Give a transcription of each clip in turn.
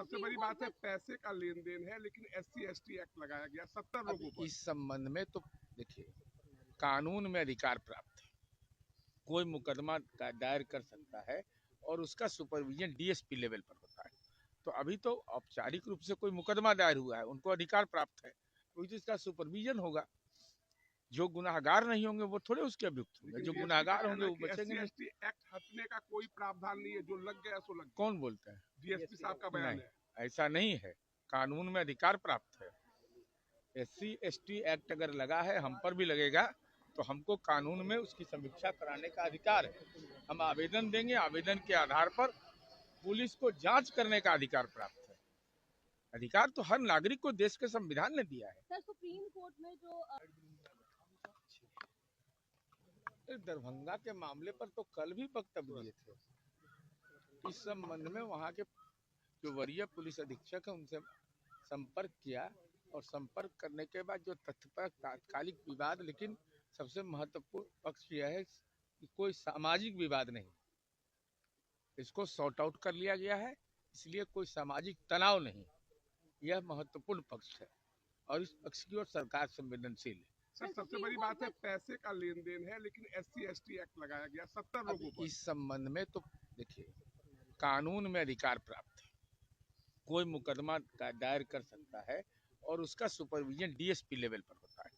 सबसे बड़ी बात है पैसे का लेन देन है, लेकिन SC/ST एक्ट लगाया गया 70 लोगों पर। इस संबंध में तो देखिए, कानून में अधिकार प्राप्त है, कोई मुकदमा दायर कर सकता है और उसका सुपरविजन DSP लेवल पर होता है। तो अभी तो औपचारिक रूप से कोई मुकदमा दायर हुआ है, उनको अधिकार प्राप्त है, तो इसका सुपरविजन होगा। जो गुनाहगार नहीं होंगे वो थोड़े उसके अभियुक्त होंगे, जो गुनाहगार होंगे वो बचेंगे नहीं। SC/ST एक्ट हटने का कोई प्रावधान नहीं है, जो लग गया सो लग गया। कौन बोलता है? DSP साहब का बयान है। ऐसा नहीं है, कानून में अधिकार प्राप्त है। SC/ST एक्ट अगर लगा है, हम पर भी लगेगा, तो हमको कानून में उसकी समीक्षा कराने का अधिकार है। हम आवेदन देंगे, आवेदन के आधार पर पुलिस को जांच करने का अधिकार प्राप्त है। अधिकार तो हर नागरिक को देश के संविधान ने दिया है। सर, सुप्रीम कोर्ट में जो दरभंगा के मामले पर तो कल भी वक्तव्य दिए थे। इस संबंध में वहाँ के जो वरीय पुलिस अधीक्षक है उनसे संपर्क किया, और संपर्क करने के बाद जो तथ्य पर तात्कालिक विवाद, लेकिन सबसे महत्वपूर्ण पक्ष यह है कि कोई सामाजिक विवाद नहीं, इसको सॉर्ट आउट कर लिया गया है, इसलिए कोई सामाजिक तनाव नहीं। यह महत्वपूर्ण पक्ष है और इस पक्ष की ओर सरकार संवेदनशील है। सर, सबसे बड़ी बात है पैसे का लेन देन है, लेकिन SC/ST एक्ट लगाया गया 70 लोगों पर। इस संबंध में तो देखिए, कानून में अधिकार प्राप्त है, कोई मुकदमा दायर कर सकता है और उसका सुपरविजन DSP लेवल पर होता है।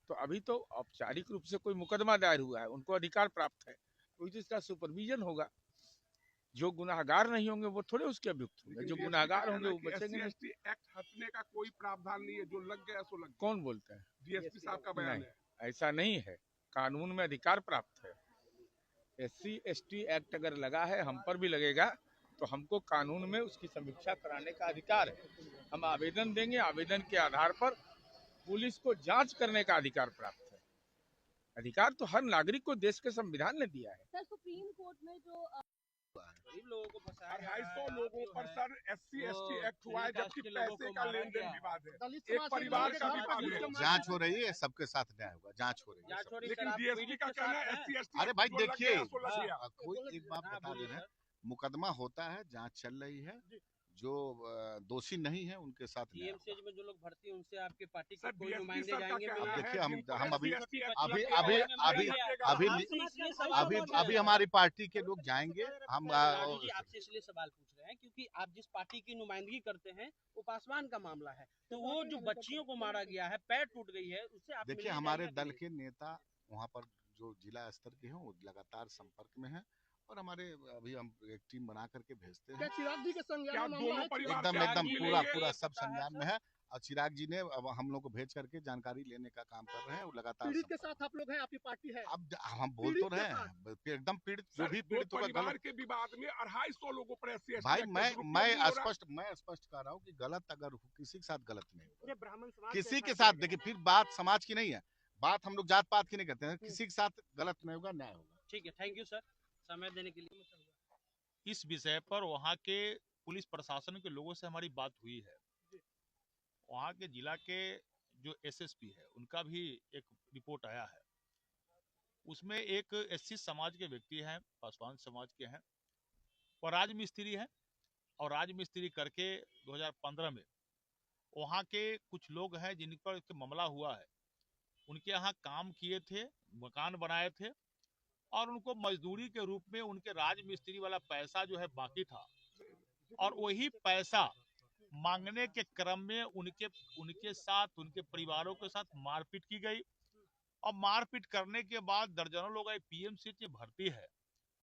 तो अभी तो औपचारिक रूप से कोई मुकदमा दायर हुआ है, उनको अधिकार प्राप्त है, तो इसका सुपरविजन होगा। जो गुनाहगार नहीं होंगे वो थोड़े उसके अभियुक्त होंगे, जो गुनाहगार होंगे वो बचेंगे नहीं। SC/ST एक्ट हटने का कोई प्रावधान नहीं है, जो लग गया सो लग गया। कौन बोलता है? DSP साहब का बयान है। ऐसा नहीं है, कानून में अधिकार प्राप्त है। SC/ST एक्ट अगर लगा है, हम पर भी लगेगा, तो हमको कानून में उसकी समीक्षा कराने का अधिकार है। हम आवेदन देंगे, आवेदन के आधार पर पुलिस को जांच करने का अधिकार प्राप्त है। अधिकार तो हर नागरिक को देश के संविधान ने दिया है। सर, सुप्रीम कोर्ट में जो गरीब लोगों को फंसाया 250 लोगों पर सर SC/ST एक्ट हुआ है, जबकि पैसे का लेन देन विवाद है। एक परिवार का विवाद है। जांच हो रही है, सबके साथ न्याय होगा, जांच हो रही है। लेकिन DSP का कहना है SC/ST अरे भाई देखिए, देखिए, कोई एक बात बता दे रहे हैं, मुकदमा होता है, जांच चल रही है, जो दोषी नहीं है उनके साथ न्याय होगा। में जो लोग भर्ती हैं उनसे आपके पार्टी के सर, कोई DSP नुमाइंदे सर का जाएंगे कहना मिलने? देखिए, हम अभी अभी हमारी पार्टी के लोग जाएंगे। हम आपसे इसलिए सवाल पूछ रहे हैं क्योंकि आप जिस पार्टी की नुमाइंदगी करते हैं वो पासवान का मामला है, तो वो जो बच्चियों को मारा गया है, पैर टूट गई है, उससे आप देखिए, हमारे दल के नेता वहाँ पर जो जिला स्तर के हैं वो लगातार संपर्क में हैं, और हमारे अभी हम एक टीम बना करके भेजते हैं। चिराग जी के संज्ञान में दोनों परिवार एकदम पूरा सब संज्ञान में है, और चिराग जी ने अब हम लोग को भेज करके जानकारी लेने का काम कर रहे हैं। वो लगातार पीड़ित के साथ आप लोग हैं, आपकी पार्टी है। अब हम बोल तो रहे हैं, एकदम पीड़ित, जो भी पीड़ित होगा परिवार के विवाद में 250 लोगों पर SC/ST भाई एक्ट मैं स्पष्ट कर रहा हूँ कि गलत अगर किसी के साथ गलत नहीं होगा, ब्राह्मण समाज किसी के साथ। देखिए, फिर बात समाज की नहीं है, बात हम लोग जात पात की नहीं करते हैं, किसी के साथ गलत नहीं होगा, न्याय होगा। ठीक है, थैंक यू सर, समय देने के लिए। इस विषय पर वहाँ के पुलिस प्रशासन के लोगों से हमारी बात हुई है। वहाँ के जिला के जो SSP है उनका भी एक रिपोर्ट आया है, उसमें एक SC समाज के व्यक्ति हैं, पासवान समाज के हैं, और राजमिस्त्री हैं, और राजमिस्त्री करके 2015 में वहाँ के कुछ लोग हैं जिन पर मामला हुआ है, उनके यहाँ काम किए थे, मकान बनाए थे, और उनको मजदूरी के रूप में उनके राजमिस्त्री वाला पैसा जो है बाकी था, और वही पैसा मांगने के क्रम में उनके साथ, उनके परिवारों के साथ मारपीट की गई, और मारपीट करने के बाद दर्जनों लोग PMC में भर्ती है।